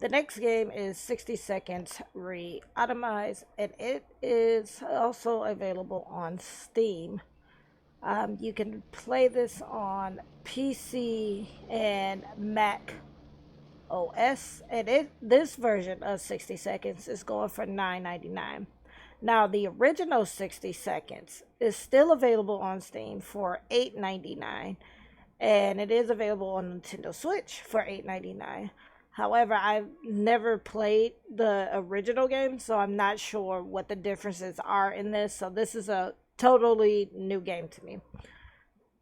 The next game is 60 Seconds Reatomize, and it is also available on Steam. You can play this on PC and Mac OS, and this version of 60 Seconds is going for $9.99. Now, the original 60 Seconds is still available on Steam for $8.99, and it is available on Nintendo Switch for $8.99. However, I've never played the original game, so I'm not sure what the differences are in this. So this is a totally new game to me.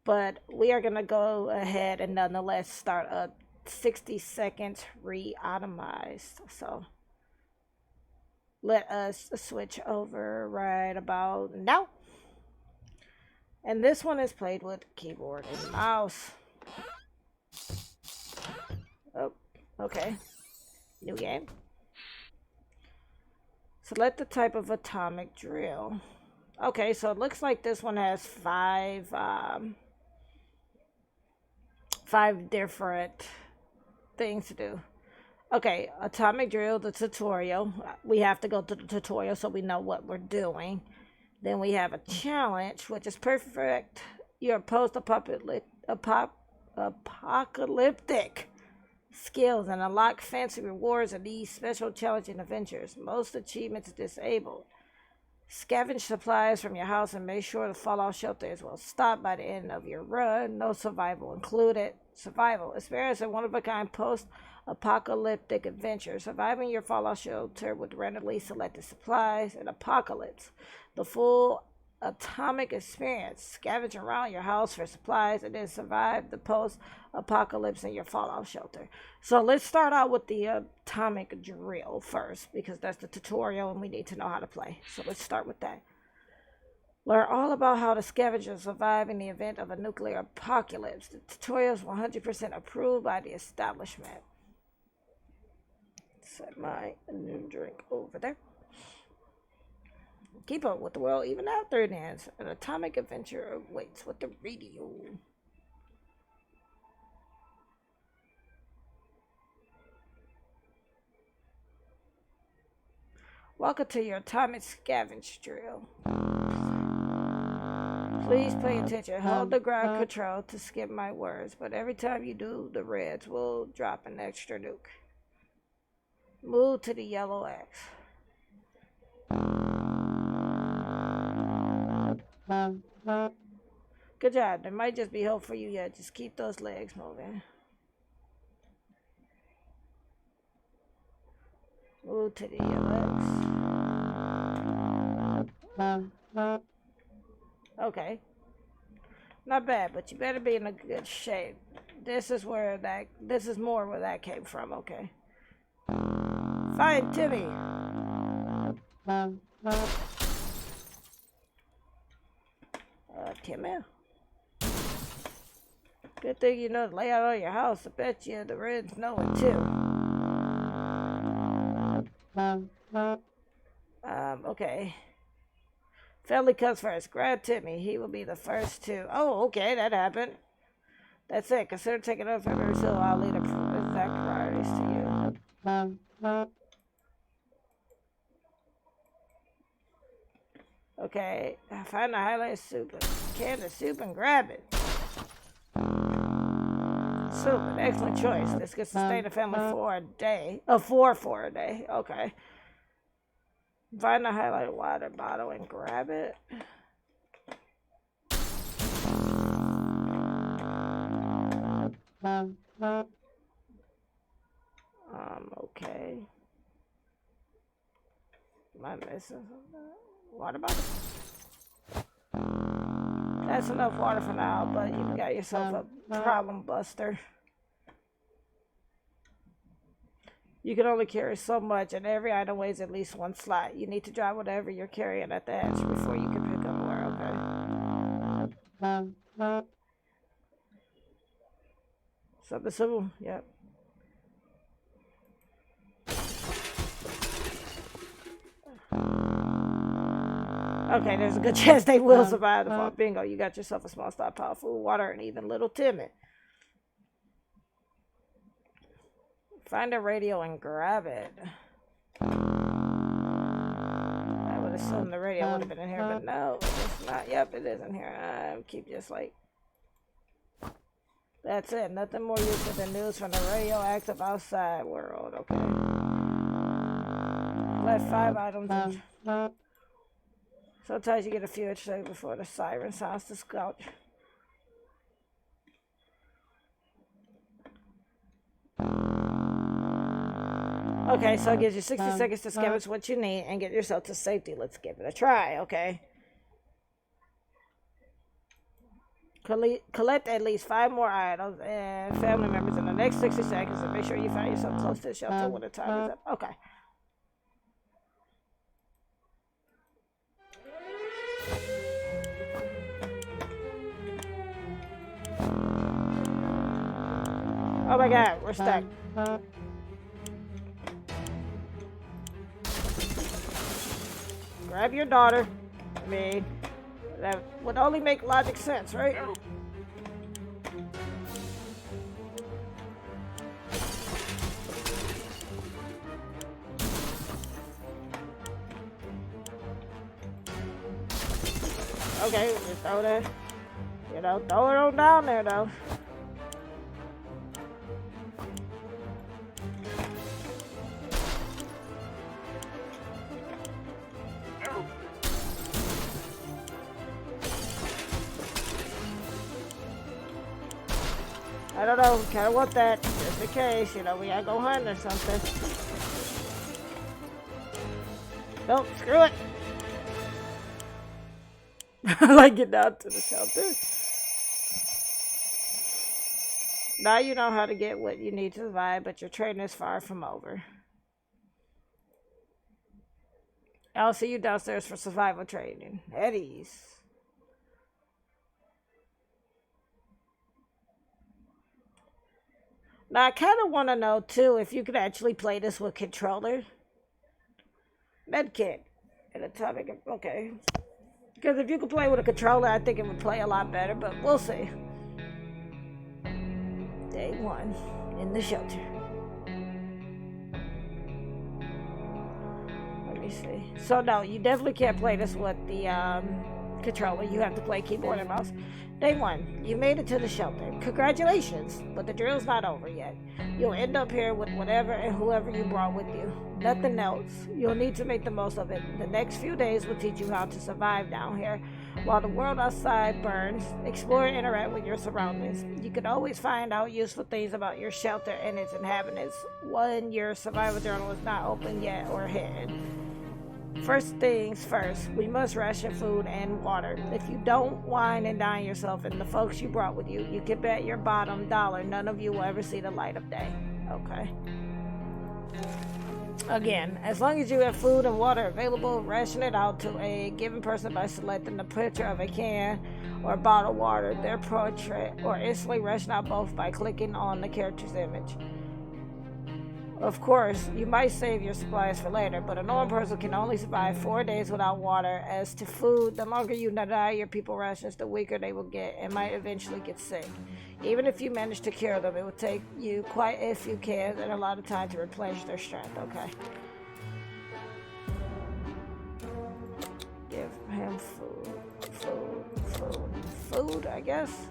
But we are going to go ahead and nonetheless start a 60 Seconds Reatomized. So let us switch over right about now. And this one is played with keyboard and mouse. Oh, okay. New game. Select the type of atomic drill. Okay, so it looks like this one has five different things to do. Okay, atomic drill, the tutorial. We have to go to the tutorial so we know what we're doing. Then we have a challenge, which is perfect your post-apocalyptic skills and unlock fancy rewards in these special challenging adventures. Most achievements disabled. Scavenge supplies from your house and make sure the fallout shelter is well stocked by the end of your run. No survival included. Survival. Experience a one-of-a-kind post-apocalyptic adventure. Surviving your fallout shelter with randomly selected supplies and apocalypse. The full atomic experience. Scavenge around your house for supplies and then survive the post-apocalypse in your fallout shelter. So let's start out with the atomic drill first, because that's the tutorial and we need to know how to play. So let's start with that. Learn all about how to scavenge and survive in the event of a nuclear apocalypse. The tutorial is 100% approved by the establishment. Set my new drink over there. Keep up with the world even after it ends. An atomic adventure awaits with the radio. Welcome to your atomic scavenge drill. Please pay attention. Hold the ground control to skip my words, but every time you do, the reds will drop an extra nuke. Move to the yellow X. Good job. There might just be hope for you yet. Just keep those legs moving. Move to the yellow X. Okay. Not bad, but you better be in a good shape. This is more where that came from, okay. Find Timmy. Timmy. Good thing you know the layout of your house. I bet you the Reds know it too. Okay. Family comes first. Grab Timmy. He will be the first to. Oh, okay, that happened. That's it. Consider taking over from every so I'll lead the exact priorities to you. Okay, find the highlight soup, can of soup and grab it. Soup, an excellent choice. This could sustain a family for a day. Four for a day. Okay. Find the highlighted water bottle and grab it. Okay. Am I missing something? Water bottle? That's enough water for now, but you've got yourself a problem buster. You can only carry so much, and every item weighs at least one slot. You need to drop whatever you're carrying at the edge before you can pick up more, okay? Something simple, yep. Okay, there's a good chance they will survive the fall. Bingo, you got yourself a small stockpile of food, water, and even little Timmy. Find a radio and grab it. I would assume the radio would have been in here, but no, it's not. Yep, it is in here. I keep just like... That's it. Nothing more useful than news from the radioactive outside world. Okay. Left 5 items. Sometimes you get a few extra before the siren sounds to scout. Okay, so it gives you 60 seconds to scavenge what you need and get yourself to safety. Let's give it a try, okay? Collect at least 5 more items and family members in the next 60 seconds and make sure you find yourself close to the shelter when the time is up. Okay. Oh my god, we're stuck. Grab your daughter. I mean, that would only make logic sense, right? Okay, just throw that, throw it on down there, though. I don't know, kind of want that, just in case, we gotta go hunt or something. Nope, screw it. I like getting out to the shelter. Now you know how to get what you need to survive, but your training is far from over. I'll see you downstairs for survival training. At ease. Now, I kind of want to know, too, if you could actually play this with controller. Medkit. And atomic. Okay. Because if you could play with a controller, I think it would play a lot better, but we'll see. Day 1 in the shelter. Let me see. So, no, you definitely can't play this with the controller. You have to play keyboard and mouse. Day 1, you made it to the shelter. Congratulations, but the drill's not over yet. You'll end up here with whatever and whoever you brought with you. Nothing else. You'll need to make the most of it. The next few days will teach you how to survive down here. While the world outside burns, explore and interact with your surroundings. You can always find out useful things about your shelter and its inhabitants when your survival journal is not open yet or hidden. First things first, we must ration food and water. If you don't wine and dine yourself and the folks you brought with you, you can bet your bottom dollar none of you will ever see the light of day. Okay. Again, as long as you have food and water available, ration it out to a given person by selecting the picture of a can or bottled water, their portrait, or instantly ration out both by clicking on the character's image. Of course, you might save your supplies for later, but a normal person can only survive 4 days without water. As to food, the longer you deny your people rations, the weaker they will get and might eventually get sick. Even if you manage to cure them, it will take you quite a few cans and a lot of time to replenish their strength. Okay. Give him food, I guess.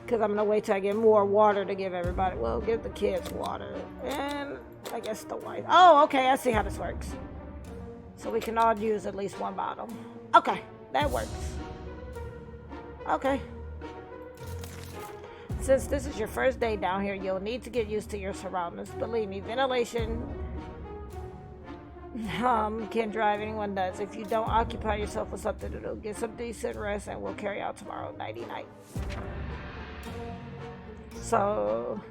Because I'm going to wait till I get more water to give everybody. Well, give the kids water. And I guess the wife. Oh, okay. I see how this works. So we can all use at least one bottle. Okay. That works. Okay. Since this is your first day down here, you'll need to get used to your surroundings. Believe me, ventilation can drive anyone nuts. If you don't occupy yourself with something to do, get some decent rest and we'll carry out tomorrow. Nighty-night. So,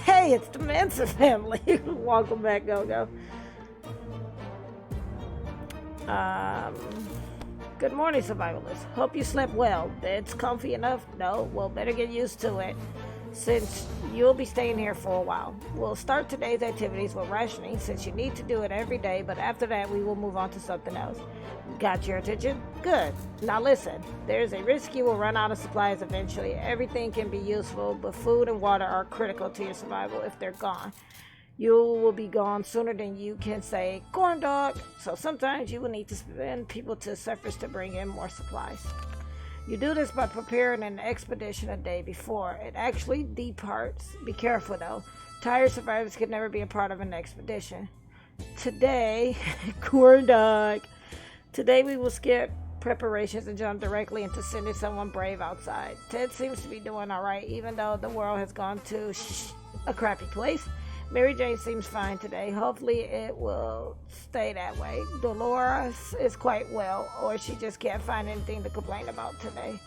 hey, it's the Manson family. Welcome back, Go-Go. Good morning, survivalists. Hope you slept well. Bed's comfy enough? No? Well, better get used to it, since you'll be staying here for a while. We'll start today's activities with rationing, since you need to do it every day, but after that, we will move on to something else. Got your attention? Good. Now listen, there's a risk you will run out of supplies eventually. Everything can be useful, but food and water are critical to your survival if they're gone. You will be gone sooner than you can say corn dog. So sometimes you will need to send people to the surface to bring in more supplies. You do this by preparing an expedition a day before it actually departs. Be careful though. Tired survivors can never be a part of an expedition. Today, corn dog. Today we will skip preparations and jump directly into sending someone brave outside. Ted seems to be doing alright, even though the world has gone to a crappy place. Mary Jane seems fine today. Hopefully it will stay that way. Dolores is quite well, or she just can't find anything to complain about today.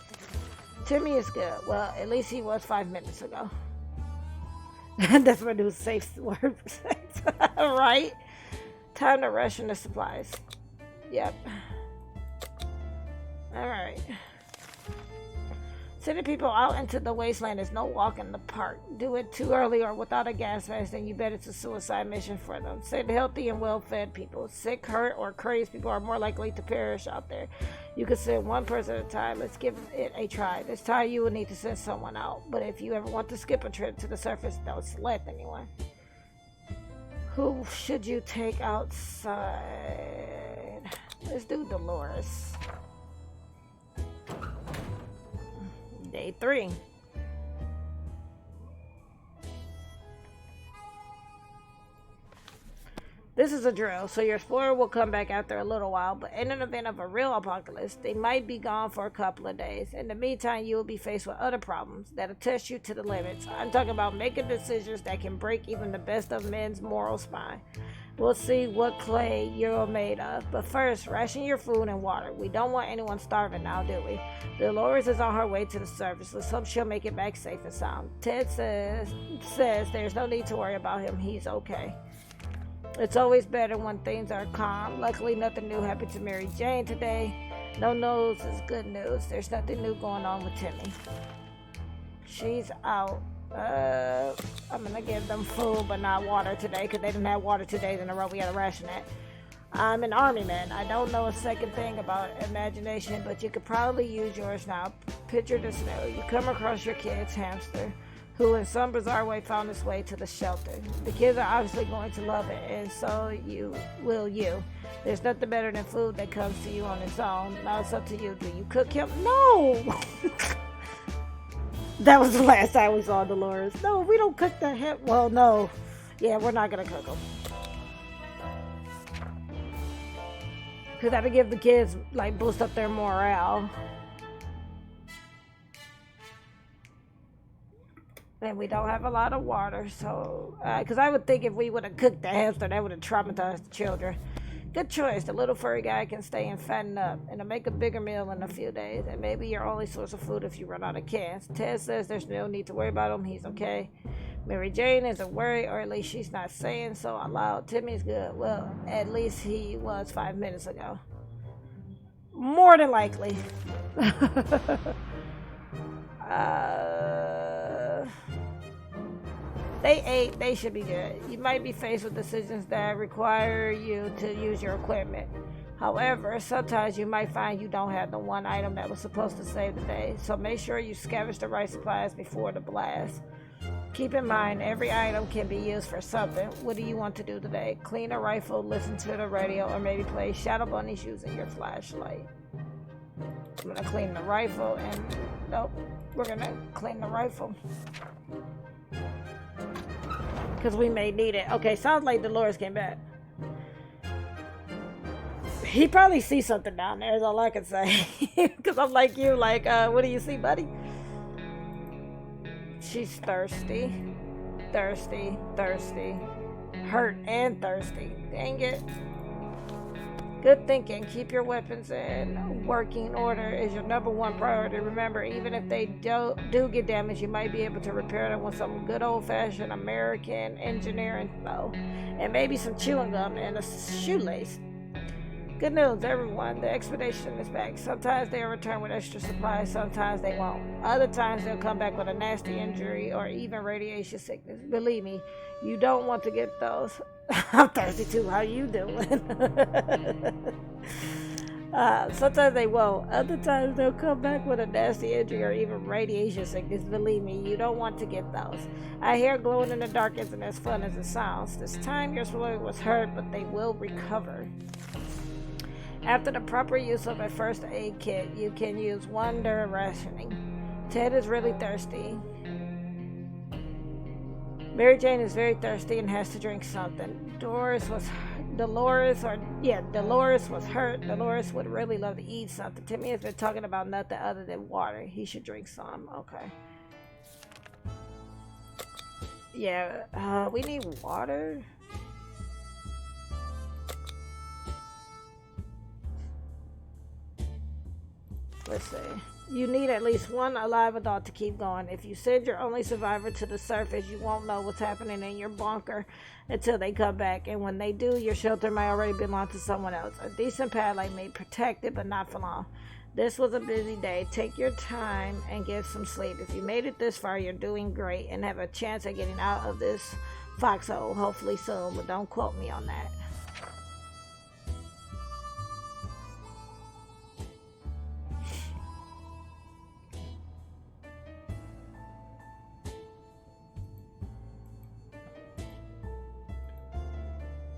Timmy is good. Well, at least he was 5 minutes ago. That's my new safe word. Right? Time to ration the supplies. Yep. Alright. Sending people out into the wasteland is no walk in the park. Do it too early or without a gas mask, then you bet it's a suicide mission for them. Send healthy and well-fed people. Sick, hurt, or crazed people are more likely to perish out there. You can send one person at a time. Let's give it a try. This time you will need to send someone out. But if you ever want to skip a trip to the surface, don't select anyone. Who should you take outside? Let's do Dolores. Day 3. This is a drill, so your explorer will come back after a little while, but in an event of a real apocalypse, they might be gone for a couple of days. In the meantime, you will be faced with other problems that'll test you to the limits. I'm talking about making decisions that can break even the best of men's moral spine. We'll see what clay you're made of. But first, ration your food and water. We don't want anyone starving now, do we? Dolores is on her way to the surface. Let's hope she'll make it back safe and sound. Ted says there's no need to worry about him. He's okay. It's always better when things are calm. Luckily, nothing new happened to Mary Jane today. No news is good news. There's nothing new going on with Timmy. She's out. I'm gonna give them food but not water today because they didn't have water 2 days in a row. We gotta ration it. I'm an army man. I don't know a second thing about imagination, but you could probably use yours now. Picture the scenario. You come across your kid's hamster, who in some bizarre way found its way to the shelter. The kids are obviously going to love it, and so will you. There's nothing better than food that comes to you on its own. Now it's up to you. Do you cook him? No! That was the last time we saw Dolores. No, we don't cook the him. Well, no. Yeah, we're not going to cook them. Because that'll give the kids, like, boost up their morale. And we don't have a lot of water, so... Because I would think if we would have cooked the hamster, that would have traumatized the children. Good choice. The little furry guy can stay and fatten up, and to make a bigger meal in a few days. And maybe your only source of food if you run out of cans. Ted says there's no need to worry about him. He's okay. Mary Jane isn't worried, or at least she's not saying so out loud. Timmy's good. Well, at least he was 5 minutes ago. More than likely. They ate, they should be good. You might be faced with decisions that require you to use your equipment. However, sometimes you might find you don't have the one item that was supposed to save the day. So make sure you scavenge the right supplies before the blast. Keep in mind, every item can be used for something. What do you want to do today? Clean a rifle, listen to the radio, or maybe play Shadow Bunnies using your flashlight. I'm gonna clean the rifle and... Nope, we're gonna clean the rifle. Because we may need it. Okay, sounds like Dolores came back. He probably sees something down there is all I can say. Because I'm like you, like, what do you see, buddy? She's thirsty. Thirsty. Thirsty. Hurt and thirsty. Dang it. Good thinking. Keep your weapons in working order is your #1 priority. Remember, even if they do get damaged, you might be able to repair them with some good old-fashioned American engineering flow. And maybe some chewing gum and a shoelace. Good news, everyone. The expedition is back. Sometimes they'll return with extra supplies, sometimes they won't. Other times they'll come back with a nasty injury or even radiation sickness. Believe me, you don't want to get those. I'm thirsty too. How you doing? Sometimes they won't. Other times they'll come back with a nasty injury or even radiation sickness. Believe me, you don't want to get those. I hear glowing in the dark isn't as fun as it sounds. This time your swimmer was hurt, but they will recover. After the proper use of a first aid kit, you can use one during rationing. Ted is really thirsty. Mary Jane is very thirsty and has to drink something. Dolores was hurt. Dolores would really love to eat something. Timmy has been talking about nothing other than water. He should drink some. Okay. Yeah, we need water. Let's see. You need at least one alive adult to keep going. If you send your only survivor to the surface, you won't know what's happening in your bunker until they come back. And when they do, your shelter may already belong to someone else. A decent padlock may protect it, but not for long. This was a busy day. Take your time and get some sleep. If you made it this far, you're doing great and have a chance at getting out of this foxhole, hopefully soon, but don't quote me on that.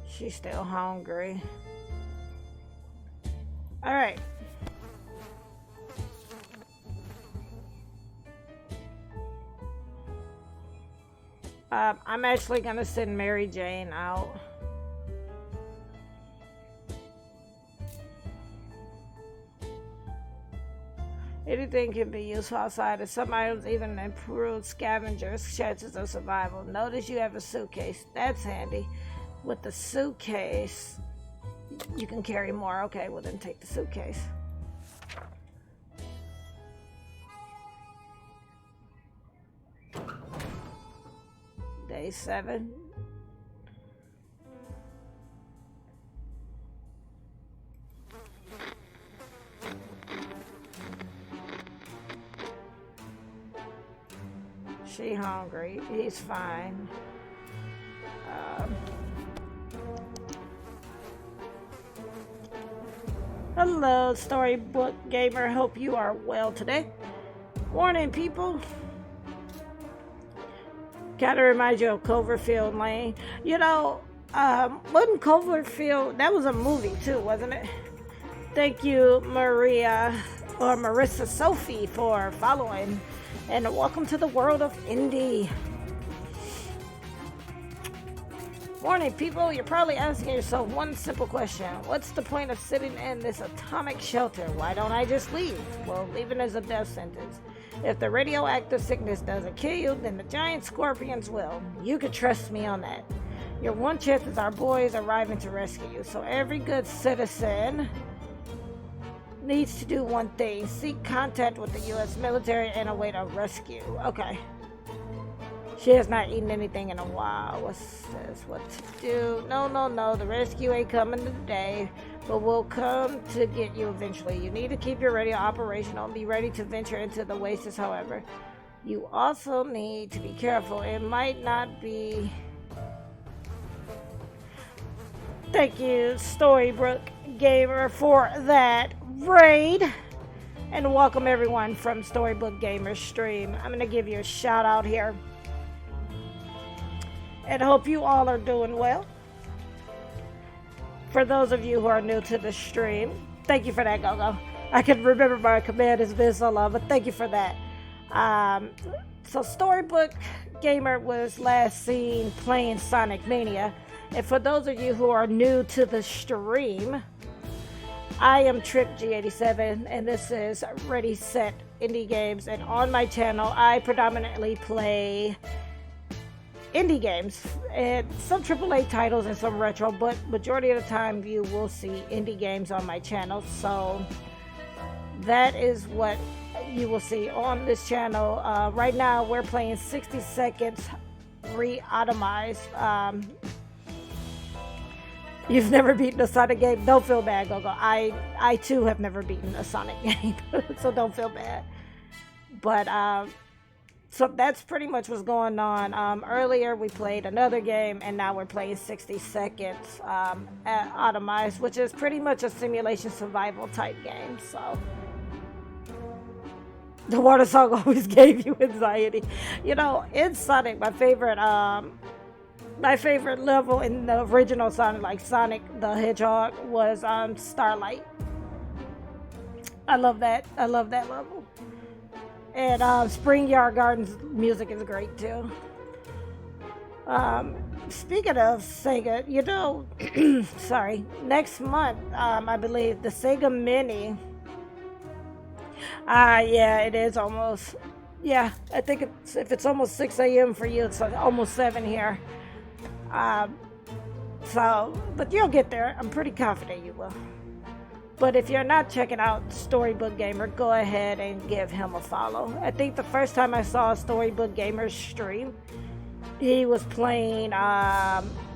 She's still hungry. All right. I'm actually gonna send Mary Jane out. Anything can be useful outside, and some items even improve scavengers' chances of survival. Notice you have a suitcase. That's handy. With the suitcase, you can carry more. Okay, well then take the suitcase. Day 7. She hungry. He's fine. Hello, Storybook Gamer. Hope you are well today. Morning, people. Kind of reminds you of Cloverfield Lane. You know, wasn't Cloverfield, that was a movie too, wasn't it? Thank you, Maria, or Marissa Sophie, for following. And welcome to the world of indie. Morning, people. You're probably asking yourself one simple question. What's the point of sitting in this atomic shelter? Why don't I just leave? Well, leaving is a death sentence. If the radioactive sickness doesn't kill you, then the giant scorpions will. You can trust me on that. Your one chance is our boys arriving to rescue you. So every good citizen needs to do one thing. Seek contact with the U.S. military and await a rescue. Okay. She has not eaten anything in a while. What's this? What to do? No. The rescue ain't coming today, but we'll come to get you eventually. You need to keep your radio operational and be ready to venture into the wastes, however. You also need to be careful. It might not be... Thank you, Storybook Gamer, for that raid. And welcome everyone from Storybook Gamer's stream. I'm going to give you a shout out here. And hope you all are doing well. For those of you who are new to the stream, thank you for that, Gogo. I can remember my command has been so long, but thank you for that. So Storybook Gamer was last seen playing Sonic Mania. And for those of you who are new to the stream, I am Trip G87, and this is Ready Set Indie Games. And on my channel, I predominantly play indie games and some AAA titles and some retro, but majority of the time you will see indie games on my channel. So that is what you will see on this channel. Right now we're playing 60 Seconds Reatomized. You've never beaten a Sonic game? Don't feel bad, Gogo. I too have never beaten a Sonic game, so don't feel bad. But So that's pretty much what's going on. Earlier we played another game, and now we're playing 60 Seconds Atomized, which is pretty much a simulation survival type game. So the water song always gave you anxiety. You know, in Sonic, my favorite level in the original Sonic, like Sonic the Hedgehog, was Starlight. I love that. I love that level. And Spring Yard Gardens music is great too. Speaking of Sega, you know, sorry, next month, I believe the Sega Mini. Yeah, it is almost. Yeah, I think if it's almost 6 a.m. for you, it's like almost 7 here. Um, but you'll get there. I'm pretty confident you will. But if you're not checking out Storybook Gamer, go ahead and give him a follow. I think the first time I saw Storybook Gamer's stream, he was playing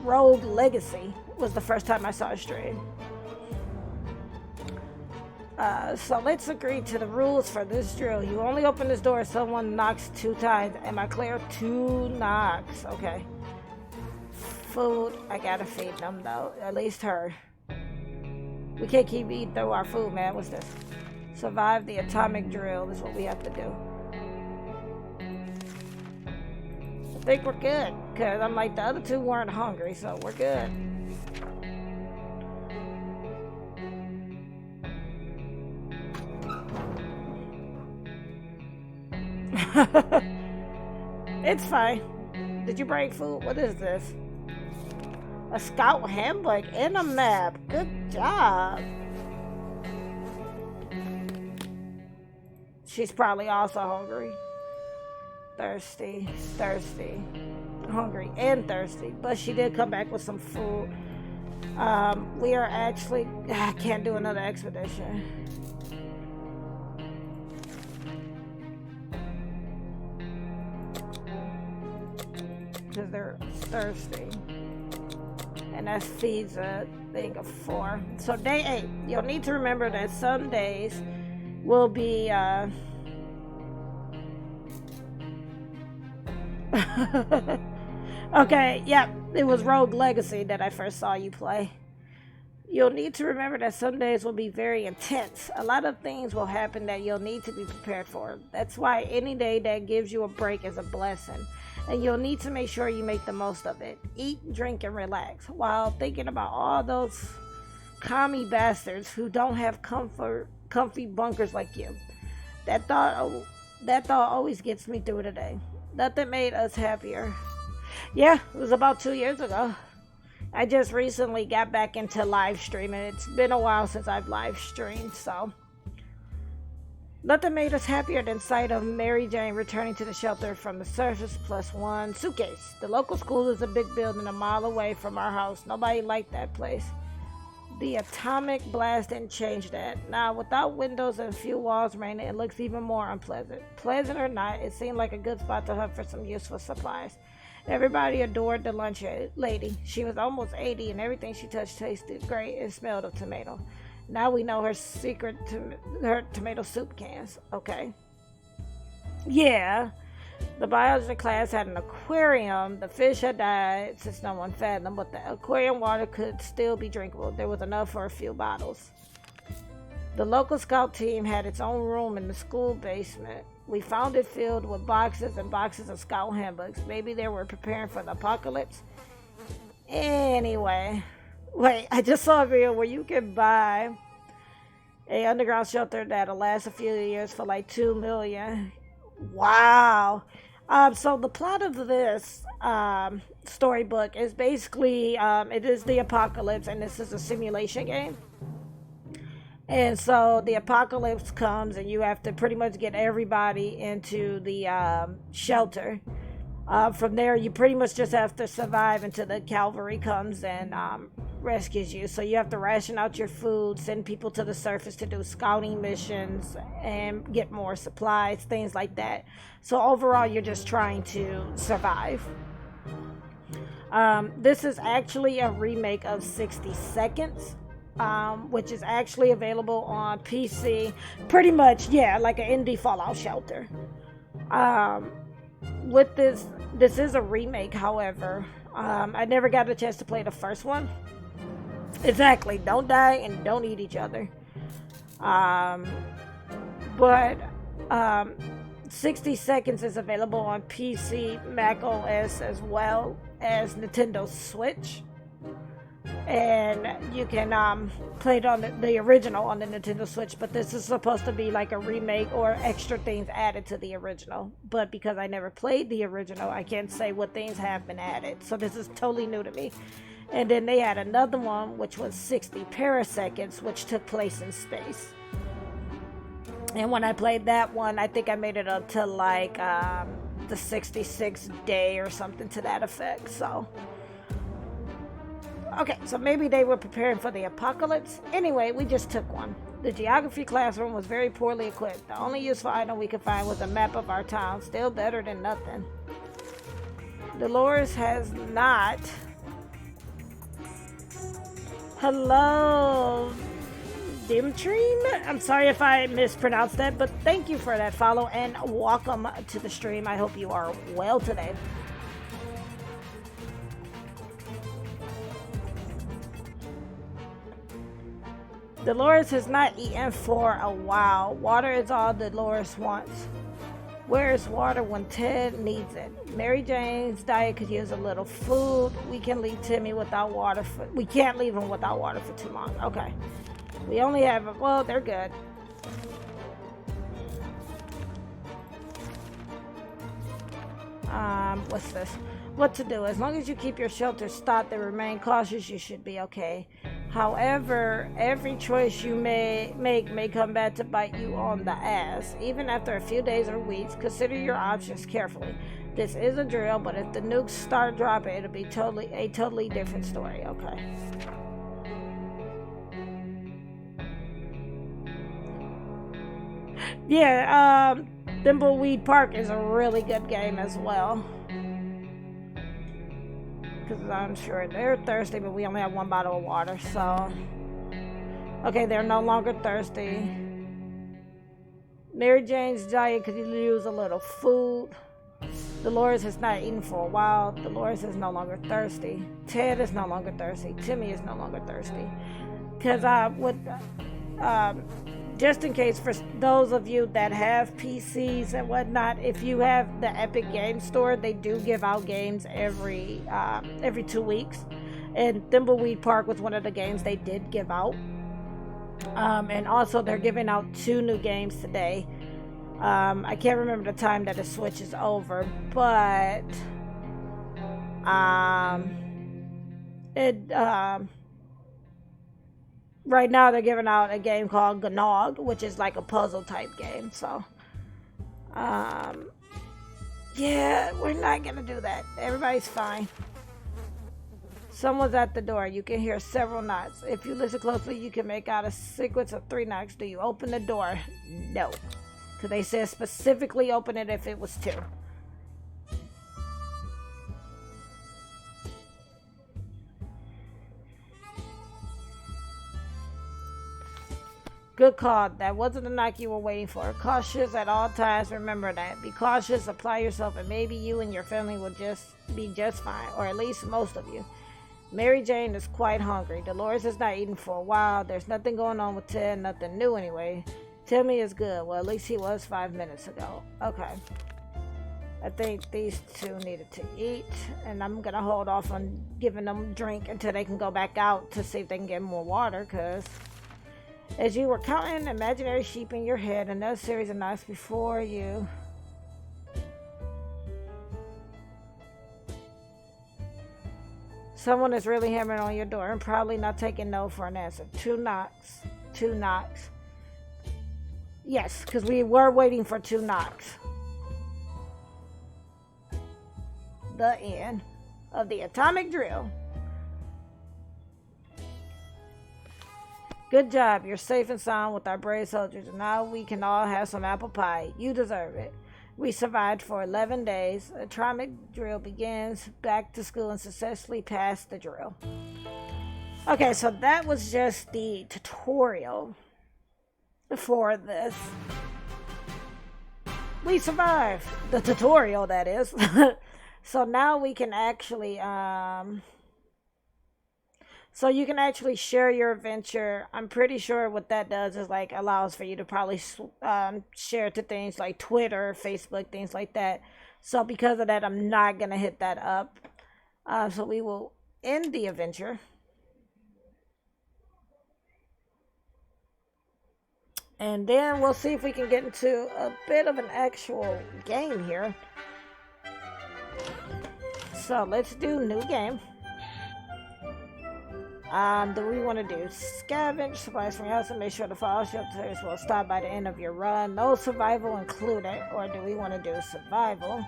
Rogue Legacy. Was the first time I saw a stream. So let's agree to the rules for this drill. You only open this door if someone knocks 2 times. Am I clear? 2 knocks. Okay. Food. I gotta feed them though. At least her. We can't keep eating through our food, man. What's this? Survive the atomic drill is what we have to do. I think we're good. Because I'm like, the other 2 weren't hungry, so we're good. It's fine. Did you bring food? What is this? A scout handbook and a map. Good job. She's probably also hungry. Thirsty. Hungry and thirsty. But she did come back with some food. We are actually... I can't do another expedition. Because they're thirsty. And that feeds a thing of 4. So day 8, you'll need to remember that some days will be okay, yeah, it was Rogue Legacy that I first saw you play. You'll need to remember that some days will be very intense. A lot of things will happen that you'll need to be prepared for. That's why any day that gives you a break is a blessing. And you'll need to make sure you make the most of it. Eat, drink, and relax while thinking about all those commie bastards who don't have comfy bunkers like you. That thought always gets me through the day. Nothing made us happier. Yeah, it was about 2 years ago. I just recently got back into live streaming. It's been a while since I've live streamed, so... Nothing made us happier than sight of Mary Jane returning to the shelter from the surface plus 1 suitcase. The local school is a big building a mile away from our house. Nobody liked that place. The atomic blast didn't change that. Now, without windows and few walls remaining, it looks even more unpleasant. Pleasant or not, it seemed like a good spot to hunt for some useful supplies. Everybody adored the lunch lady. She was almost 80 and everything she touched tasted great and smelled of tomato. Now we know her secret to her tomato soup cans. Okay. Yeah. The biology class had an aquarium. The fish had died since no one fed them, but the aquarium water could still be drinkable. There was enough for a few bottles. The local scout team had its own room in the school basement. We found it filled with boxes and boxes of scout handbooks. Maybe they were preparing for the apocalypse. Anyway... Wait, I just saw a video where you can buy a underground shelter that'll last a few years for like $2 million. Wow. So the plot of this storybook is basically it is the apocalypse, and this is a simulation game. And so the apocalypse comes, and you have to pretty much get everybody into the shelter. From there, you pretty much just have to survive until the cavalry comes and rescues you. So you have to ration out your food, send people to the surface to do scouting missions, and get more supplies, things like that. So overall, you're just trying to survive. This is actually a remake of 60 Seconds, which is actually available on PC. Pretty much, yeah, like an indie Fallout shelter. With this is a remake, however. I never got a chance to play the first one. Exactly, don't die and don't eat each other. Um, but 60 Seconds is available on PC, macOS, as well as Nintendo Switch. And you can play it on the original on the Nintendo Switch, but this is supposed to be like a remake or extra things added to the original. But because I never played the original, I can't say what things have been added. So this is totally new to me. And then they had another one, which was 60 Paraseconds, which took place in space. And when I played that one, I think I made it up to like the 66th day or something to that effect. So, okay, so maybe they were preparing for the apocalypse. Anyway, we just took one. The geography classroom was very poorly equipped. The only useful item we could find was a map of our town. Still better than nothing. Dolores has not... Hello, Dimtrine? I'm sorry if I mispronounced that, but thank you for that follow and welcome to the stream. I hope you are well today. Dolores has not eaten for a while. Water is all Dolores wants. Where is water when Ted needs it? Mary Jane's diet could use a little food. We can leave Timmy without water we can't leave him without water for too long. Okay. We only have, well, they're good. What's this? What to do? As long as you keep your shelter stocked and remain cautious, you should be okay. However, every choice you may come back to bite you on the ass. Even after a few days or weeks, consider your options carefully. This is a drill, but if the nukes start dropping, it'll be a totally different story. Okay. Yeah, Thimbleweed Park is a really good game as well. Because I'm sure they're thirsty, but we only have one bottle of water, so... Okay, they're no longer thirsty. Mary Jane's diet could use a little food. Dolores has not eaten for a while. Dolores is no longer thirsty. Ted is no longer thirsty. Timmy is no longer thirsty. Because just in case for those of you that have PCs and whatnot, if you have the Epic Game Store, they do give out games every 2 weeks. And Thimbleweed Park was one of the games they did give out. And also they're giving out 2 new games today. I can't remember the time that the Switch is over, but right now they're giving out a game called Gnog, which is like a puzzle type game. So, yeah, we're not gonna do that. Everybody's fine. Someone's at the door. You can hear several knocks. If you listen closely, you can make out a sequence of 3 knocks. Do you open the door? No. Because they said specifically open it if it was 2. Good call. That wasn't the knock you were waiting for. Cautious at all times. Remember that. Be cautious. Apply yourself, and maybe you and your family will be just fine. Or at least most of you. Mary Jane is quite hungry. Dolores has not eaten for a while. There's nothing going on with Ted. Nothing new anyway. Timmy is good. Well, at least he was 5 minutes ago. Okay. I think these 2 needed to eat. And I'm going to hold off on giving them drink until they can go back out to see if they can get more water. Because as you were counting imaginary sheep in your head, another series of knocks before you. Someone is really hammering on your door and probably not taking no for an answer. 2 knocks. 2 knocks. Yes, because we were waiting for 2 knocks. The end of the atomic drill. Good job. You're safe and sound with our brave soldiers. And now we can all have some apple pie. You deserve it. We survived for 11 days. Atomic drill begins. Back to school and successfully passed the drill. Okay, so that was just the tutorial for this. We survived the tutorial, that is. So now we can actually so you can actually share your adventure. I'm pretty sure what that does is like allows for you to probably share to things like Twitter, Facebook, things like that. So because of that, I'm not gonna hit that up. So we will end the adventure. And then we'll see if we can get into a bit of an actual game here. So let's do new game. Do we want to do scavenge supplies from your house and make sure the fall shelters will stop by the end of your run? No survival included. Or do we want to do survival?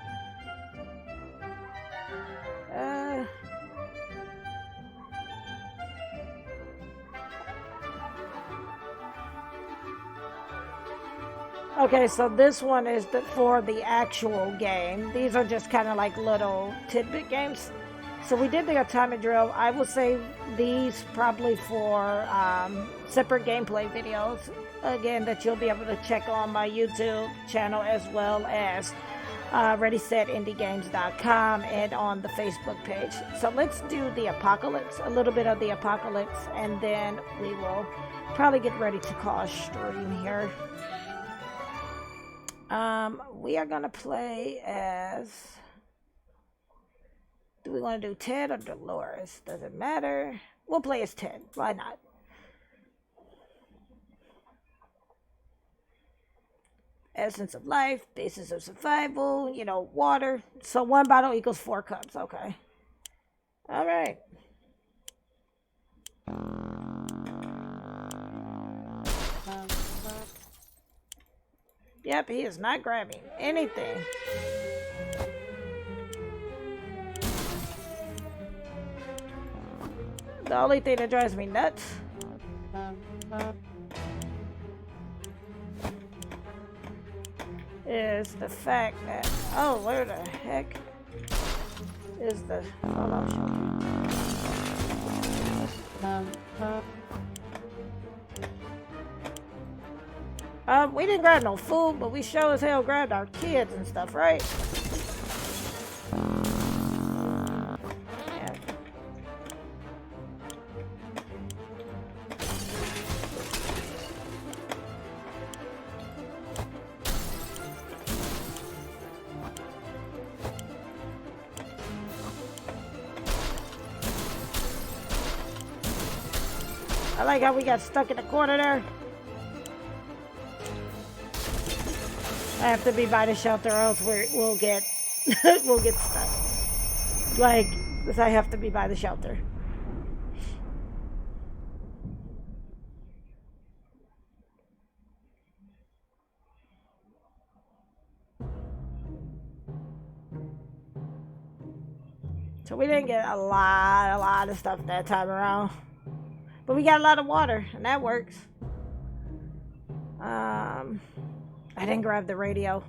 Okay, so this one is for the actual game. These are just kind of like little tidbit games. So we did the atomic drill. I will save these probably for separate gameplay videos. Again, that you'll be able to check on my YouTube channel as well as ReadySetIndieGames.com and on the Facebook page. So let's do the apocalypse, a little bit of the apocalypse, and then we will probably get ready to call a stream here. We are gonna play as. Do we want to do Ted or Dolores? Doesn't matter. We'll play as Ted. Why not? Essence of life, basis of survival, you know, water. So 1 bottle equals 4 cups. Okay. All right. Yep, he is not grabbing anything. The only thing that drives me nuts is the fact that, oh, where the heck is the fallout shelter? We didn't grab no food, but we sure as hell grabbed our kids and stuff, right? Yeah. I like how we got stuck in the corner there. I have to be by the shelter, or else we'll get we'll get stuck. Like, I have to be by the shelter. So we didn't get a lot of stuff that time around, but we got a lot of water, and that works. I didn't grab the radio.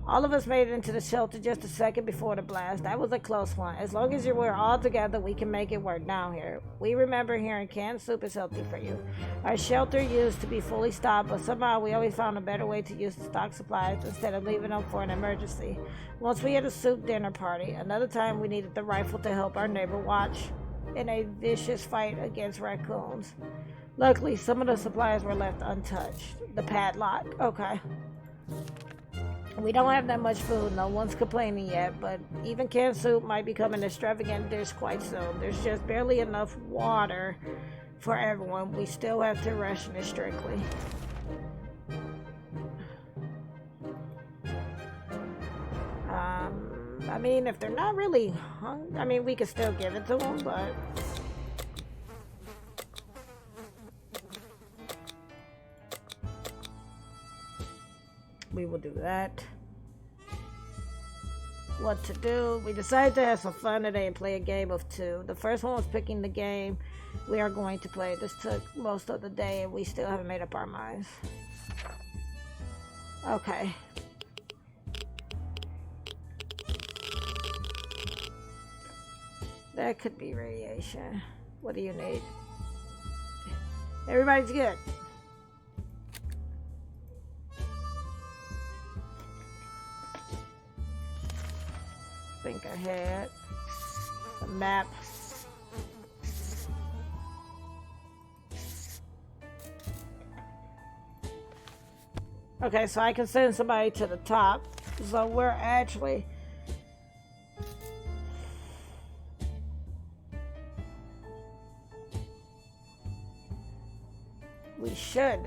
All of us made it into the shelter just a second before the blast. That was a close one. As long as we're all together, we can make it work down here. We remember hearing canned soup is healthy for you. Our shelter used to be fully stocked, but somehow we always found a better way to use the stock supplies instead of leaving them for an emergency. Once we had a soup dinner party. Another time we needed the rifle to help our neighbor watch in a vicious fight against raccoons. Luckily, some of the supplies were left untouched. The padlock. Okay. We don't have that much food. No one's complaining yet, but even canned soup might become an extravagant dish quite soon. There's just barely enough water for everyone. We still have to ration it strictly. I mean, if they're not really hungry, I mean, we could still give it to them, but... we will do that. What to do? We decided to have some fun today and play a game of 2. The first one was picking the game we are going to play. This took most of the day and we still haven't made up our minds. Okay. That could be radiation. What do you need? Everybody's good. think ahead. The map. Okay, so I can send somebody to the top. So we're actually... We should.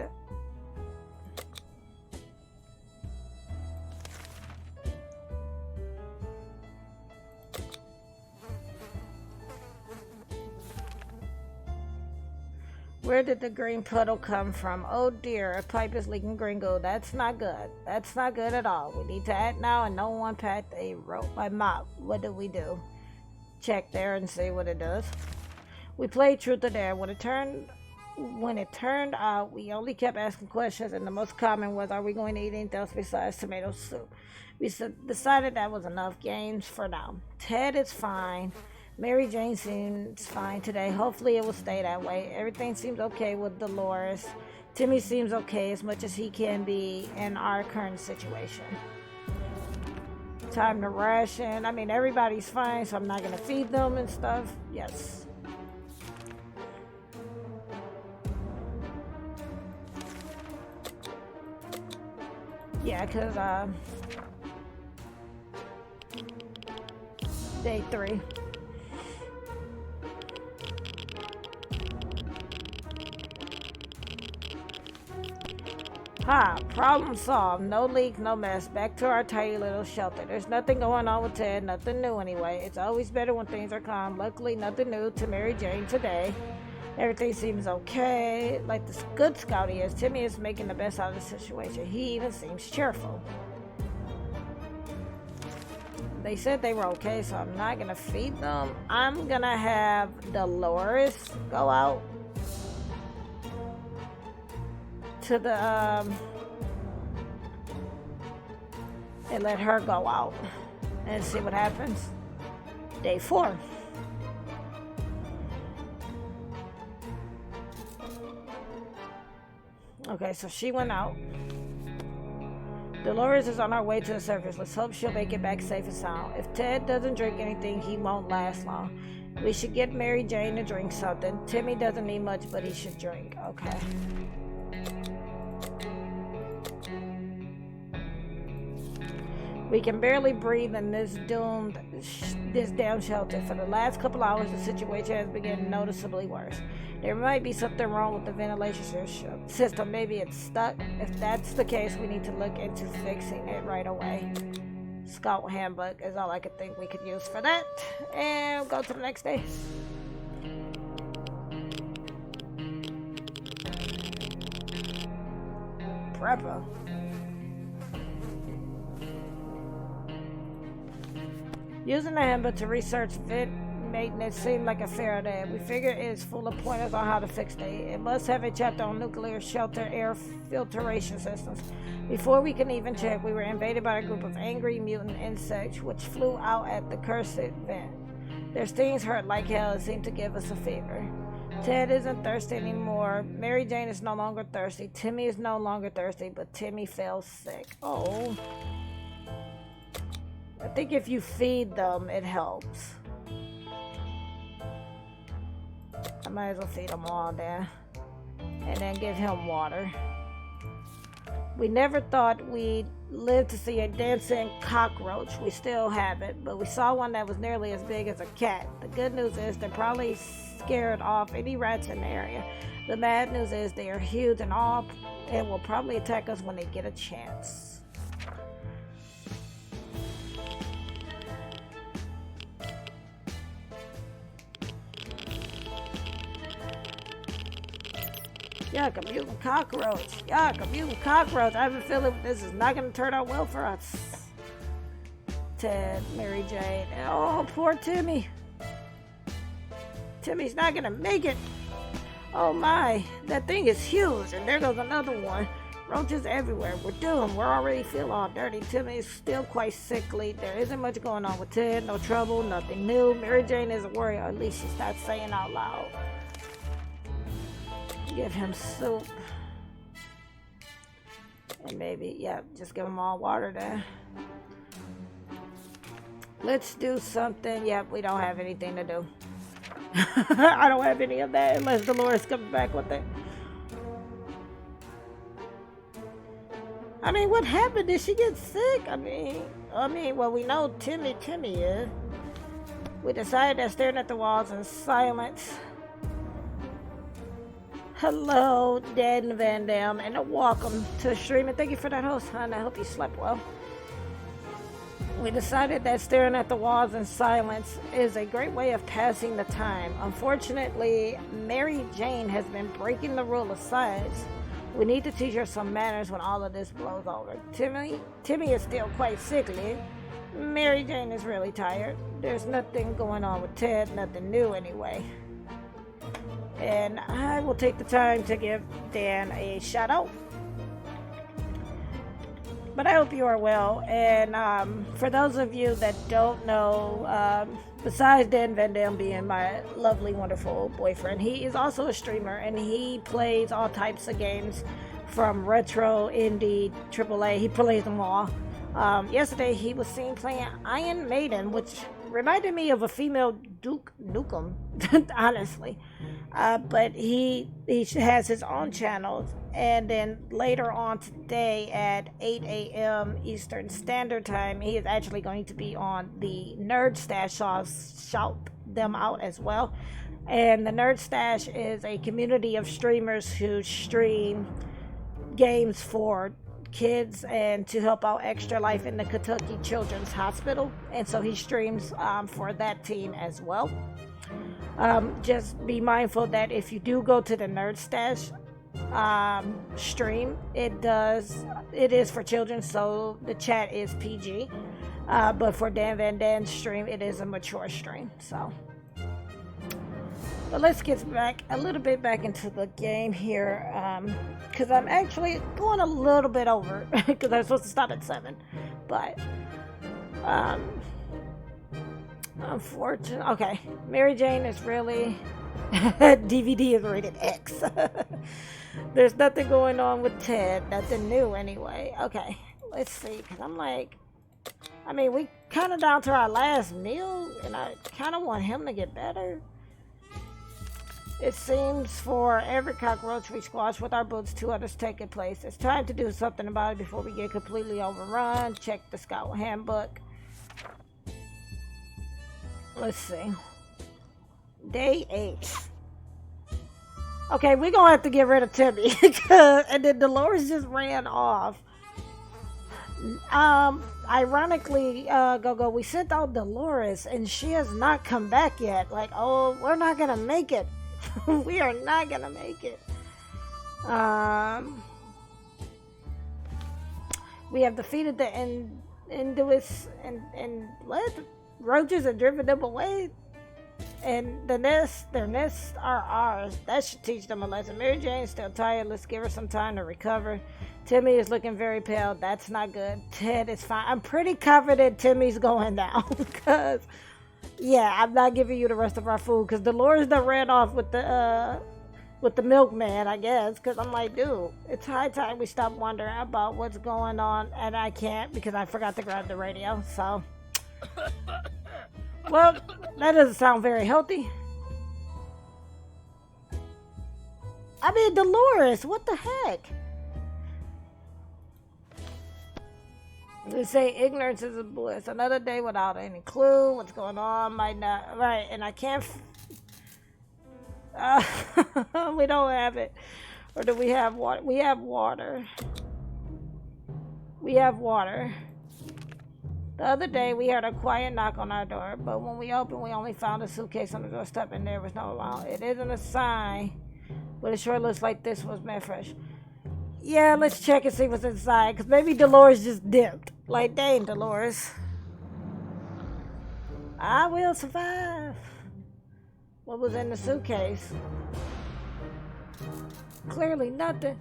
Where did the green puddle come from? Oh dear, a pipe is leaking gringo. That's not good. That's not good at all. We need to act now and no one packed a rope by mop. What do we do? Check there and see what it does. We played truth or dare. When it turned out, we only kept asking questions, and the most common was, are we going to eat anything else besides tomato soup? We decided that was enough games for now. Ted is fine. Mary Jane seems fine today. Hopefully it will stay that way. Everything seems okay with Dolores. Timmy seems okay as much as he can be in our current situation. Time to ration. I mean, everybody's fine, so I'm not going to feed them and stuff. Yes. Yeah, because, day 3. Ha! Problem solved. No leak, no mess. Back to our tiny little shelter. There's nothing going on with Ted. Nothing new anyway. It's always better when things are calm. Luckily, nothing new to Mary Jane today. Everything seems okay. Like the good scout he is, Timmy is making the best out of the situation. He even seems cheerful. They said they were okay, so I'm not gonna feed them. I'm gonna have Dolores go out to the and let her go out and see what happens. Day 4. Okay, so she went out. Dolores is on our way to the surface. Let's hope she'll make it back safe and sound. If Ted doesn't drink anything, he won't last long. We should get Mary Jane to drink something. Timmy doesn't need much, but he should drink. Okay. We can barely breathe in this damn shelter. For the last couple hours, the situation has been getting noticeably worse. There might be something wrong with the ventilation system. Maybe it's stuck. If that's the case, we need to look into fixing it right away. Scout handbook is all I could think we could use for that. And we'll go to the next day. Prepper. Using the handbook to research vent maintenance seemed like a fair idea. We figured it's full of pointers on how to fix it. It must have a chapter on nuclear shelter air filtration systems. Before we can even check, we were invaded by a group of angry mutant insects which flew out at the cursed vent. Their stings hurt like hell and seemed to give us a fever. Ted isn't thirsty anymore. Mary Jane is no longer thirsty. Timmy is no longer thirsty, but Timmy fell sick. Oh. I think if you feed them, it helps. I might as well feed them all there. And then give him water. We never thought we'd live to see a dancing cockroach. We still haven't, but we saw one that was nearly as big as a cat. The good news is they're probably scared off any rats in the area. The bad news is they are huge and will probably attack us when they get a chance. Yuck, a mutant cockroach. Yuck, a mutant cockroach. I have a feeling this is not going to turn out well for us. Ted, Mary Jane. Oh, poor Timmy. Timmy's not going to make it. Oh my, that thing is huge. And there goes another one. Roaches everywhere. We're doomed. We're already feeling all dirty. Timmy is still quite sickly. There isn't much going on with Ted. No trouble, nothing new. Mary Jane isn't worried, or at least she's not saying out loud. Give him soup. And maybe, yeah, just give him all water there. Let's do something. Yep, we don't have anything to do. I don't have any of that unless Dolores comes back with it. I mean, what happened? Did she get sick? Well, we know Timmy is. We decided that staring at the walls in silence. Hello, Dan Van Dam, and welcome to the stream, and thank you for that host, hon. I hope you slept well. We decided that staring at the walls in silence is a great way of passing the time. Unfortunately, Mary Jane has been breaking the rule of silence. We need to teach her some manners when all of this blows over. Timmy is still quite sickly. Mary Jane is really tired. There's nothing going on with Ted, nothing new anyway. And I will take the time to give Dan a shout out. But I hope you are well. And for those of you that don't know, besides Dan Van Dam being my lovely, wonderful boyfriend, he is also a streamer and he plays all types of games from retro, indie, AAA. He plays them all. Yesterday he was seen playing Iron Maiden, which reminded me of a female Duke Nukem, honestly. But he has his own channels, and then later on today at 8 a.m. Eastern Standard Time, he is actually going to be on the Nerd Stash, so I'll shout them out as well. And the Nerd Stash is a community of streamers who stream games for kids and to help out Extra Life in the Kentucky Children's Hospital, and so he streams for that team as well. Just be mindful that if you do go to the Nerd Stash stream, it is for children, so the chat is PG. But for Dan Van Dan's stream, it is a mature stream. So, but let's get a little bit back into the game here, because I'm actually going a little bit over because I'm supposed to stop at 7, but unfortunately, okay. Mary Jane is really DVD is rated X. There's nothing going on with Ted, nothing new anyway. Okay, let's see, because I'm like, we kind of down to our last meal, and I kind of want him to get better. It seems for every cockroach we squash with our boots, 2 others take its place. It's time to do something about it before we get completely overrun. Check the Scout Handbook. Let's see. Day 8. Okay, we're gonna have to get rid of Timmy. And then Dolores just ran off. Ironically, we sent out Dolores and she has not come back yet. Like, oh, we're not gonna make it. We are not gonna make it. We have defeated the Induous and what? Roaches and driven them away. And their nests are ours. That should teach them a lesson. Mary Jane's still tired. Let's give her some time to recover. Timmy is looking very pale. That's not good. Ted is fine. I'm pretty confident Timmy's going down. Because, yeah, I'm not giving you the rest of our food. Because Dolores done ran off with the milkman, I guess. Because I'm like, dude, it's high time we stop wondering about what's going on. And I can't because I forgot to grab the radio. So, well, that doesn't sound very healthy. Dolores, what the heck? They say ignorance is a bliss. Another day without any clue what's going on might not. Right, and I can't. We don't have it. Or do we have water? We have water. We have water. The other day, we heard a quiet knock on our door, but when we opened, we only found a suitcase on the doorstep, and there was no amount. It isn't a sign, but it sure looks like this was meant fresh. Yeah, let's check and see what's inside, because maybe Dolores just dipped. Like, dang, Dolores. I will survive. What was in the suitcase? Clearly nothing.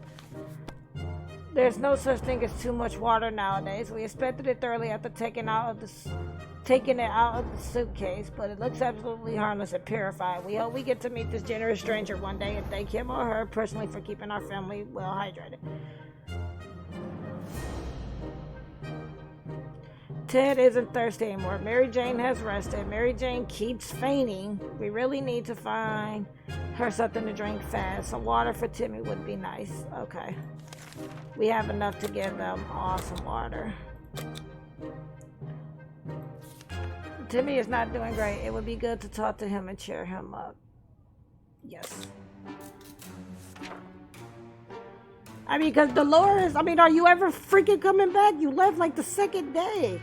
There's no such thing as too much water nowadays. We inspected it thoroughly after taking it out of the suitcase, but it looks absolutely harmless and purified. We hope we get to meet this generous stranger one day and thank him or her personally for keeping our family well hydrated. Ted isn't thirsty anymore. Mary Jane has rested. Mary Jane keeps fainting. We really need to find her something to drink fast. Some water for Timmy would be nice. Okay. We have enough to give them awesome water. Timmy is not doing great. It would be good to talk to him and cheer him up. Yes. I mean, because Dolores, I mean, are you ever freaking coming back? You left like the second day.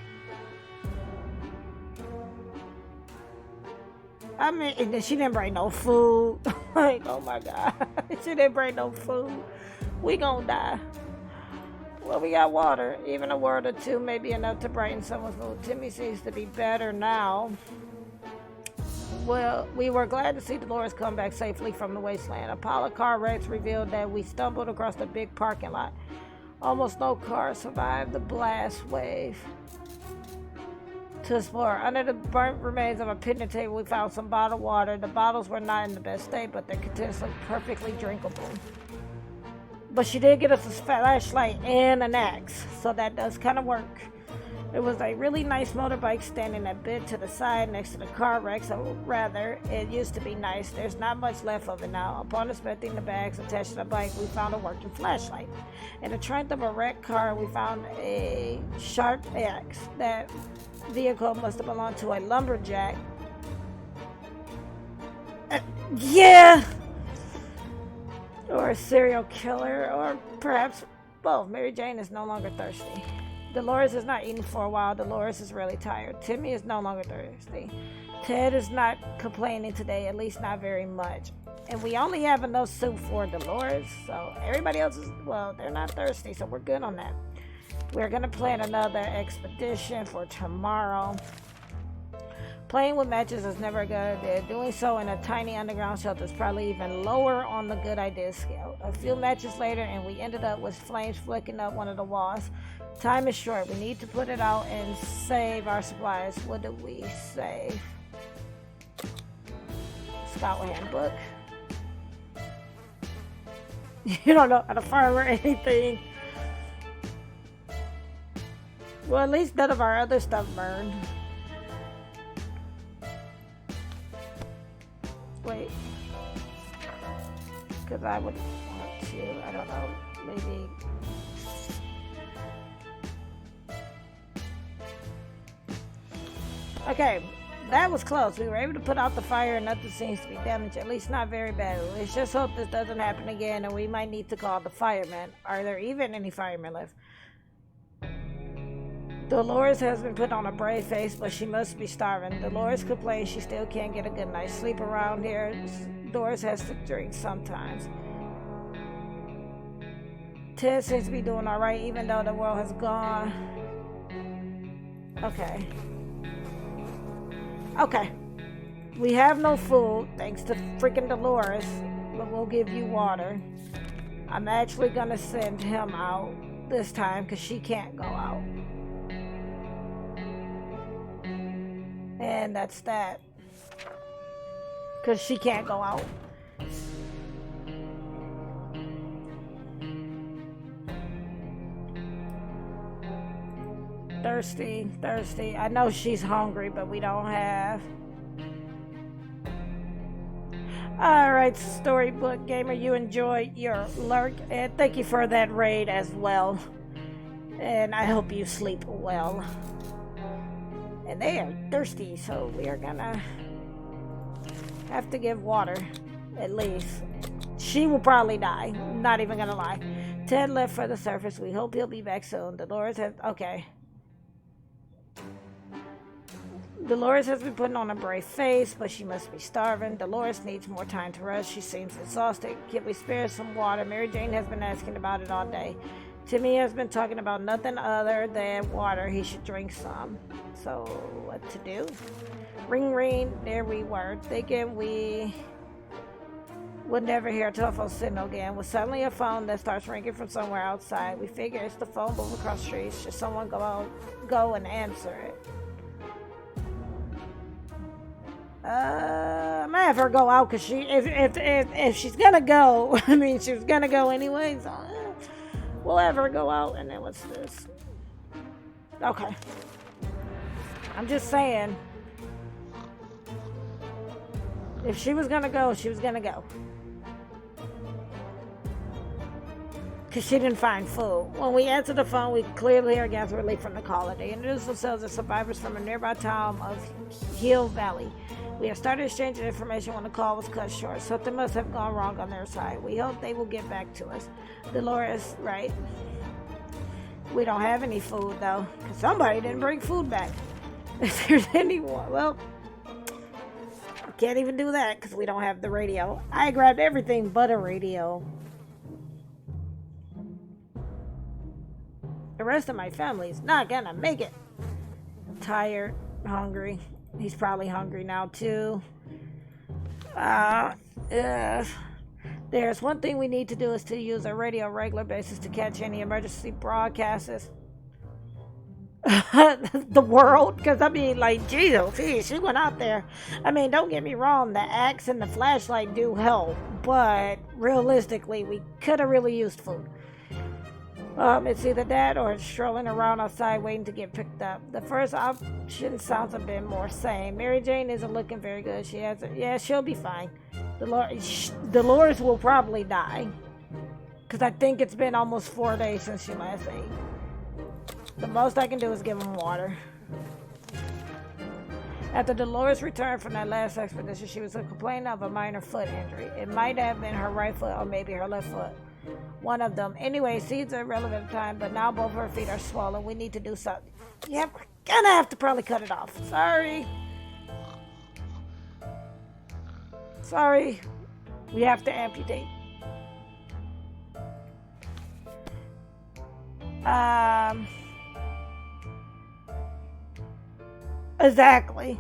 I mean, and then she didn't bring no food. Like, oh my God. She didn't bring no food. We gonna die. Well, we got water. Even a word or two may be enough to brighten someone's mood. Timmy seems to be better now. Well, we were glad to see Dolores come back safely from the wasteland. A pile of car wrecks revealed that we stumbled across the big parking lot. Almost no cars survived the blast wave. To explore, under the burnt remains of a picnic table, we found some bottled water. The bottles were not in the best state, but their contents looked perfectly drinkable. But she did get us a flashlight and an axe, so that does kind of work. There was a really nice motorbike standing a bit to the side next to the car wreck, so rather, it used to be nice. There's not much left of it now. Upon inspecting the bags attached to the bike, we found a working flashlight. In the trunk of a wrecked car, we found a sharp axe. That vehicle must have belonged to a lumberjack. Yeah! Or a serial killer, or perhaps both. Mary Jane is no longer thirsty. Dolores has not eaten for a while. Dolores is really tired. Timmy is no longer thirsty. Ted is not complaining today, at least not very much. And we only have enough soup for Dolores, so everybody else is, well, they're not thirsty, so we're good on that. We're going to plan another expedition for tomorrow. Playing with matches is never a good idea. Doing so in a tiny underground shelter is probably even lower on the good idea scale. A few matches later, and we ended up with flames flicking up one of the walls. Time is short. We need to put it out and save our supplies. What do we save? Scout handbook. You don't know how to farm or anything. Well, at least none of our other stuff burned. Wait. Because I would want to, I don't know, maybe. Okay, that was close. We were able to put out the fire and nothing seems to be damaged, at least not very bad. Let's just hope this doesn't happen again and we might need to call the firemen. Are there even any firemen left? Dolores has been put on a brave face, but she must be starving. Dolores complains she still can't get a good night's sleep around here. Dolores has to drink sometimes. Ted seems to be doing alright, even though the world has gone. Okay. Okay. We have no food, thanks to freaking Dolores, but we'll give you water. I'm actually gonna send him out this time, because she can't go out. And that's that. Because she can't go out. Thirsty, thirsty. I know she's hungry, but we don't have. Alright, Storybook Gamer, you enjoyed your lurk. And thank you for that raid as well. And I hope you sleep well. And they are thirsty, so we are gonna have to give water, at least. She will probably die, not even gonna lie. Ted left for the surface. We hope he'll be back soon. Dolores has, okay. Dolores has been putting on a brave face, but she must be starving. Dolores needs more time to rest. She seems exhausted. Can we spare some water? Mary Jane has been asking about it all day. Timmy has been talking about nothing other than water. He should drink some. So, what to do? Ring, ring. There we were. Thinking we would never hear a telephone signal again. With suddenly a phone that starts ringing from somewhere outside. We figure it's the phone booth across the street. Should someone go and answer it? I might have her go out because if she's gonna go, I mean, she was gonna go anyway, so we'll have her go out. And then what's this? Okay. I'm just saying, if she was gonna go, she was gonna go. Because she didn't find food. When we answered the phone, we clearly heard gas relief from the caller. They introduced themselves as survivors from a nearby town of Hill Valley. We have started exchanging information when the call was cut short. Something must have gone wrong on their side. We hope they will get back to us. Dolores, right? We don't have any food, though. Because somebody didn't bring food back. If there's anyone, well, can't even do that because we don't have the radio. I grabbed everything but a radio. The rest of my family's not gonna make it. Tired, hungry. He's probably hungry now too. There's one thing we need to do is to use our radio on a regular basis to catch any emergency broadcasts. The world, because I mean, like, Jesus, she went out there. I mean, don't get me wrong, the axe and the flashlight do help, but realistically, we could have really used food. It's either that or strolling around outside waiting to get picked up. The first option sounds a bit more sane. Mary Jane isn't looking very good. She'll be fine. Dolores will probably die. Because I think it's been almost 4 days since she last ate. The most I can do is give them water. After Dolores returned from that last expedition, she was complaining of a minor foot injury. It might have been her right foot or maybe her left foot. One of them. Anyway, seeds are irrelevant at the time, but now both her feet are swollen. We need to do something. Yep, we're gonna have to probably cut it off. Sorry. We have to amputate. Exactly.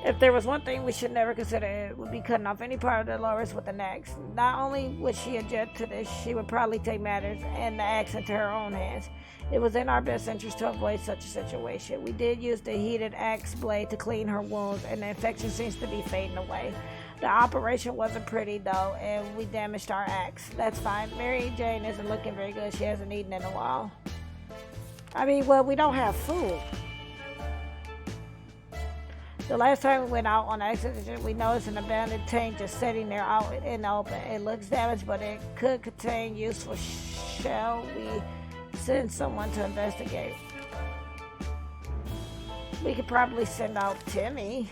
If there was one thing we should never consider, it would be cutting off any part of Dolores with an axe. Not only would she object to this, she would probably take matters and the axe into her own hands. It was in our best interest to avoid such a situation. We did use the heated axe blade to clean her wounds, and the infection seems to be fading away. The operation wasn't pretty, though, and we damaged our axe. That's fine. Mary Jane isn't looking very good. She hasn't eaten in a while. I mean, well, we don't have food. The last time we went out on accident, we noticed an abandoned tank just sitting there out in the open. It looks damaged, but it could contain useful. Shall we send someone to investigate? We could probably send out Timmy.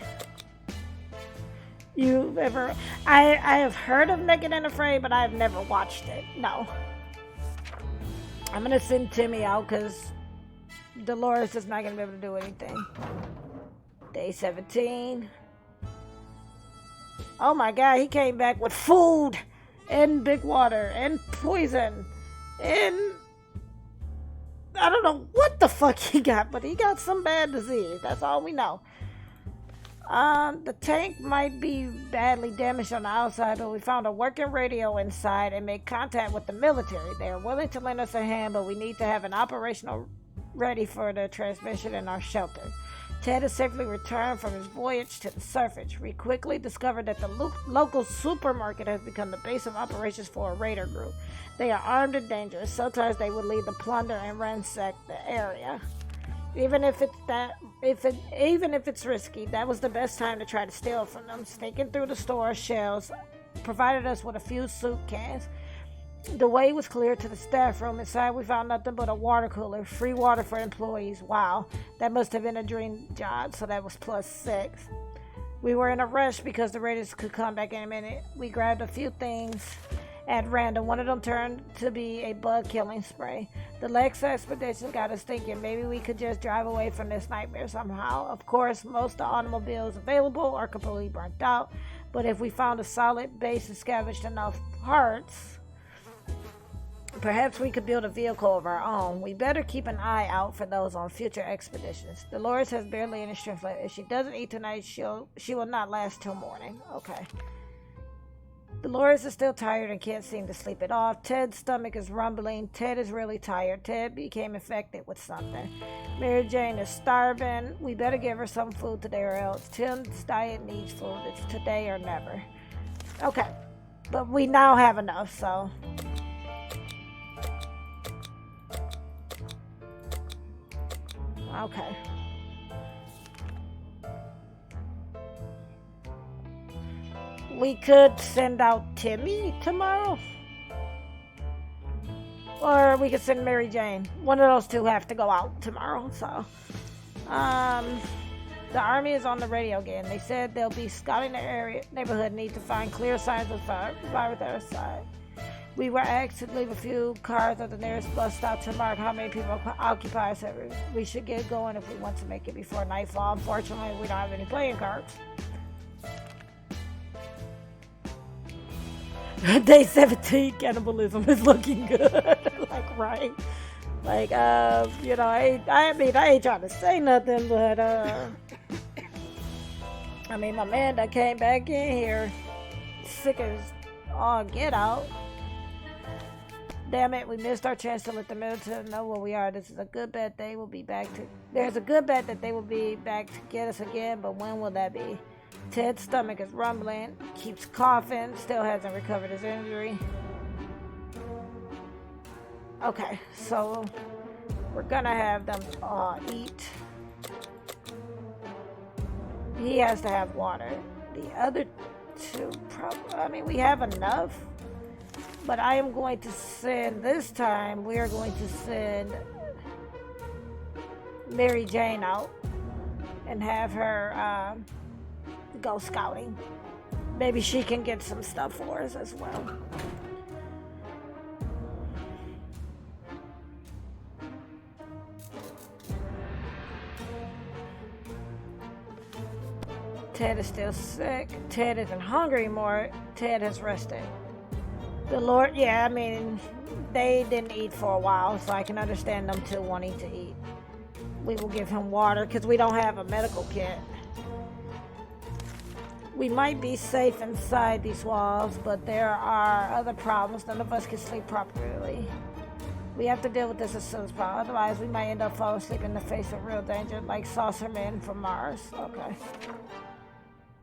I have heard of Naked and Afraid, but I've never watched it. No. I'm going to send Timmy out because Dolores is not going to be able to do anything. Day 17. Oh my God, he came back with food and big water and poison and I don't know what the fuck he got, but he got some bad disease. That's all we know. The tank might be badly damaged on the outside, but we found a working radio inside and made contact with the military. They are willing to lend us a hand, but we need to have an operational ready for the transmission in our shelter. Ted has safely returned from his voyage to the surface. We quickly discovered that the local supermarket has become the base of operations for a raider group. They are armed and dangerous. Sometimes they would lead to plunder and ransack the area. Even if it's risky, that was the best time to try to steal from them. Sneaking through the store shelves provided us with a few soup cans. The way was clear to the staff room. Inside, we found nothing but a water cooler. Free water for employees. Wow, that must have been a dream job, so that was +6. We were in a rush because the raiders could come back in a minute. We grabbed a few things at random. One of them turned to be a bug-killing spray. The Lex expedition got us thinking maybe we could just drive away from this nightmare somehow. Of course, most of the automobiles available are completely burnt out, but if we found a solid base and scavenged enough parts, perhaps we could build a vehicle of our own. We better keep an eye out for those on future expeditions. Dolores has barely any strength left. If she doesn't eat tonight, she will not last till morning. Okay. Dolores is still tired and can't seem to sleep it off. Ted's stomach is rumbling. Ted is really tired. Ted became infected with something. Mary Jane is starving. We better give her some food today or else. Tim's diet needs food. It's today or never. Okay. But we now have enough, so... Okay. we could send out Timmy tomorrow. Or we could send Mary Jane. One of those two have to go out tomorrow. So, the army is on the radio again. They said they'll be scouting the area neighborhood, need to find clear signs of fire with their side. We were asked to leave a few cars at the nearest bus stop to mark how many people occupy service. We should get going if we want to make it before nightfall. Unfortunately, we don't have any playing cards. Day 17 cannibalism is looking good. Like, right? Like, you know, I ain't trying to say nothing, but, I mean, my man that came back in here sick as all get out. Damn it, we missed our chance to let the military know where we are. This is a good bet they will be back to... There's a good bet that they will be back to get us again, but when will that be? Ted's stomach is rumbling, keeps coughing, still hasn't recovered his injury. Okay, so we're gonna have them eat. He has to have water. The other two, probably, I mean, we have enough. But I am going to send, this time, we are going to send Mary Jane out and have her go scouting. Maybe she can get some stuff for us as well. Ted is still sick. Ted isn't hungry anymore. Ted has rested. The Lord, yeah, I mean, they didn't eat for a while, so I can understand them too wanting to eat. We will give him water because we don't have a medical kit. We might be safe inside these walls, but there are other problems. None of us can sleep properly. We have to deal with this as soon as possible. Otherwise, we might end up falling asleep in the face of real danger, like Saucerman from Mars. Okay.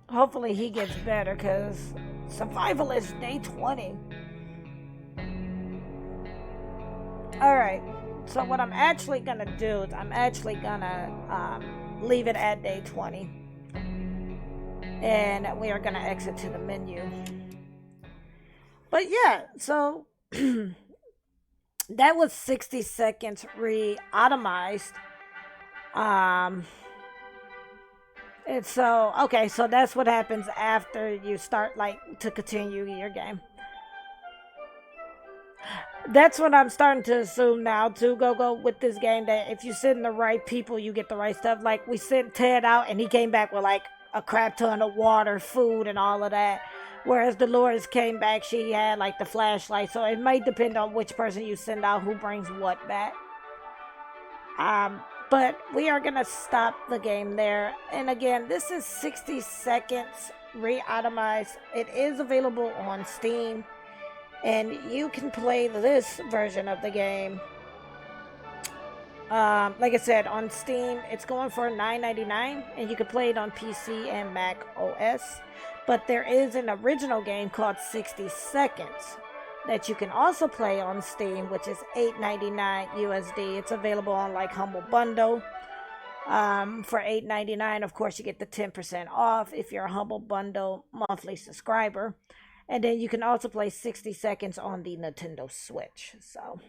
Hopefully he gets better, because survival is day 20. Alright, so what I'm actually going to do is I'm actually going to leave it at day 20. And we are going to exit to the menu. But yeah, so that was 60 Seconds Reatomized. And so, okay, so that's what happens after you start, like, to continue your game. That's what I'm starting to assume now, too, go with this game, that if you send the right people, you get the right stuff. Like, we sent Ted out, and he came back with, like, a crap ton of water, food, and all of that. Whereas Dolores came back, she had, like, the flashlight. So it might depend on which person you send out who brings what back. But we are going to stop the game there. And again, this is 60 Seconds Reatomized. It is available on Steam. And you can play this version of the game. Like I said, on Steam, it's going for $9.99. And you can play it on PC and macOS. But there is an original game called 60 Seconds that you can also play on Steam, which is $8.99 USD. It's available on like Humble Bundle. For $8.99, of course, you get the 10% off if you're a Humble Bundle monthly subscriber. And then you can also play 60 Seconds on the Nintendo Switch. So